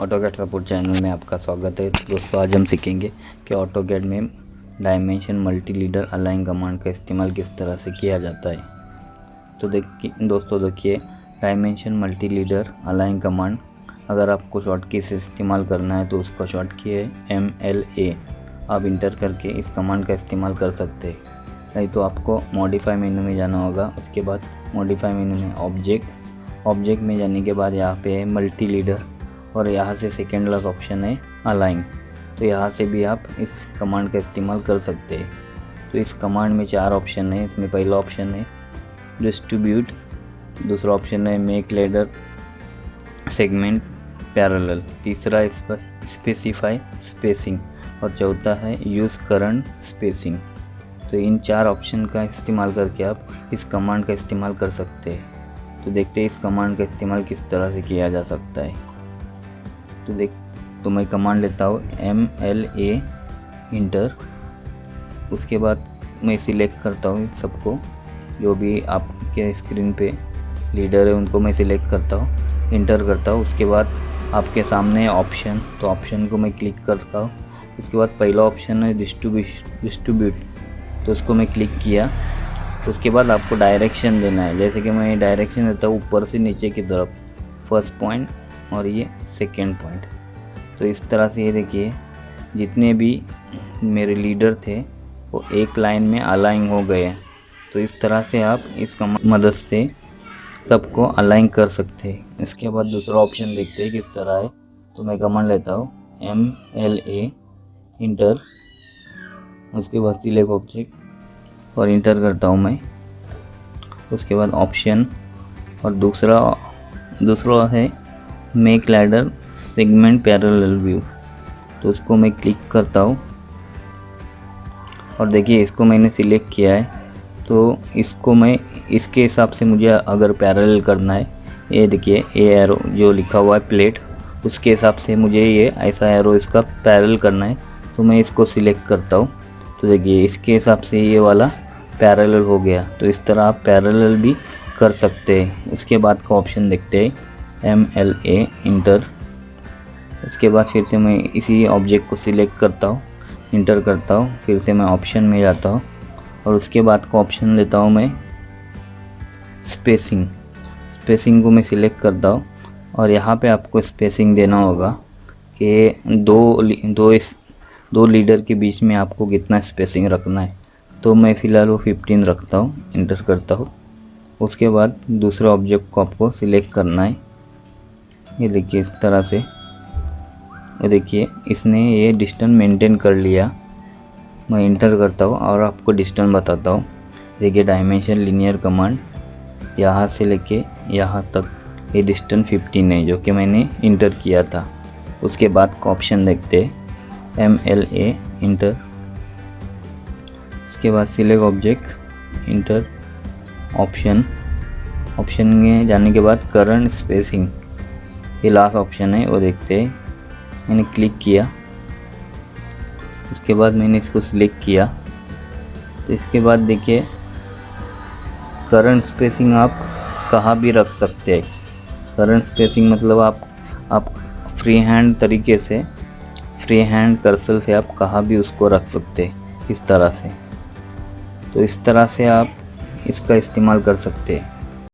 AutoCAD support channel में आपका स्वागत है। दोस्तों आज हम सीखेंगे कि ऑटोकैड में डायमेंशन मल्टीलीडर अलाइन कमांड का इस्तेमाल किस तरह से किया जाता है। तो देखिए डायमेंशन मल्टीलीडर अलाइन कमांड अगर आपको शॉर्टकी से इस्तेमाल करना है तो उसका शॉर्टकी है MLA। आप इंटर करके इस कमांड का इस्तेमाल कर सकते हैं। नहीं तो आपको मॉडिफाई मेनू में जाना होगा। उसके बाद मॉडिफाई मेनू में ऑब्जेक्ट में जाने के बाद यहाँ पे है मल्टीलीडर और यहाँ से सेकेंड लास्ट ऑप्शन है अलाइन। तो यहाँ से भी आप इस कमांड का इस्तेमाल कर सकते हैं। तो इस कमांड में 4 ऑप्शन है। इसमें पहला ऑप्शन है डिस्ट्रीब्यूट, दूसरा ऑप्शन है मेक लैडर सेगमेंट पैरेलल, तीसरा इस पर स्पेसिफाई स्पेसिंग और चौथा है यूज़ करंट स्पेसिंग। तो इन 4 ऑप्शन का इस्तेमाल करके आप इस कमांड का इस्तेमाल कर सकते हैं। तो देखते हैं इस कमांड का इस्तेमाल किस तरह से किया जा सकता है। तो मैं कमांड लेता हूँ MLA इंटर। उसके बाद मैं सिलेक्ट करता हूँ सबको, जो भी आपके स्क्रीन पे लीडर है उनको मैं सिलेक्ट करता हूँ, इंटर करता हूँ। उसके बाद आपके सामने ऑप्शन, तो ऑप्शन को मैं क्लिक करता हूँ। उसके बाद पहला ऑप्शन है डिस्ट्रीब्यूट, तो उसको मैं क्लिक किया। उसके बाद आपको डायरेक्शन देना है। जैसे कि मैं डायरेक्शन देता हूँ ऊपर से नीचे की तरफ, फर्स्ट पॉइंट और ये सेकेंड पॉइंट। तो इस तरह से ये देखिए जितने भी मेरे लीडर थे वो एक लाइन में अलाइन हो गए। तो इस तरह से आप इस मदद से सबको अलाइन कर सकते हैं। इसके बाद दूसरा ऑप्शन देखते हैं किस तरह है। तो मैं कमांड लेता हूँ MLA इंटर। उसके बाद सिलेक्ट ऑब्जेक्ट और इंटर करता हूँ मैं। उसके बाद ऑप्शन और दूसरा है make ladder segment parallel view, तो उसको मैं क्लिक करता हूँ। और देखिए इसको मैंने सिलेक्ट किया है। तो इसको मैं इसके हिसाब से मुझे अगर पैरेलल करना है, ये देखिए ये एरो जो लिखा हुआ है प्लेट, उसके हिसाब से मुझे ये ऐसा एरो इसका पैरेलल करना है। तो मैं इसको सिलेक्ट करता हूँ। तो देखिए इसके हिसाब से ये वाला पैरेलल हो गया। तो इस तरह आप पैरेलल भी कर सकते हैं। उसके बाद का ऑप्शन देखते हैं MLA इंटर। उसके बाद फिर से मैं इसी ऑब्जेक्ट को सिलेक्ट करता हूँ, इंटर करता हूँ। फिर से मैं ऑप्शन में जाता हूँ और उसके बाद का ऑप्शन लेता हूँ मैं स्पेसिंग को मैं सिलेक्ट करता हूँ। और यहाँ पे आपको स्पेसिंग देना होगा कि दो लीडर के बीच में आपको कितना स्पेसिंग रखना है। तो मैं फ़िलहाल वो 15 रखता हूँ, इंटर करता हूँ। उसके बाद दूसरे ऑब्जेक्ट को आपको सिलेक्ट करना है। ये देखिए इस तरह से, ये देखिए इसने ये डिस्टेंस मेंटेन कर लिया। मैं इंटर करता हूँ और आपको डिस्टेंस बताता हूँ। देखिए डायमेंशन लीनियर कमांड यहाँ से लेके यहाँ तक ये डिस्टेंस 15 है, जो कि मैंने इंटर किया था। उसके बाद का ऑप्शन देखते हैं MLA इंटर। उसके बाद सिलेक्ट ऑब्जेक्ट इंटर, ऑप्शन में जाने के बाद करंट स्पेसिंग, ये लास्ट ऑप्शन है वो देखते हैं। मैंने क्लिक किया, उसके बाद मैंने इसको सिलेक्ट किया। तो इसके बाद देखिए करंट स्पेसिंग आप कहाँ भी रख सकते हैं। करंट स्पेसिंग मतलब आप फ्री हैंड तरीके से, फ्री हैंड कर्सर से आप कहाँ भी उसको रख सकते हैं इस तरह से। तो इस तरह से आप इसका इस्तेमाल कर सकते हैं।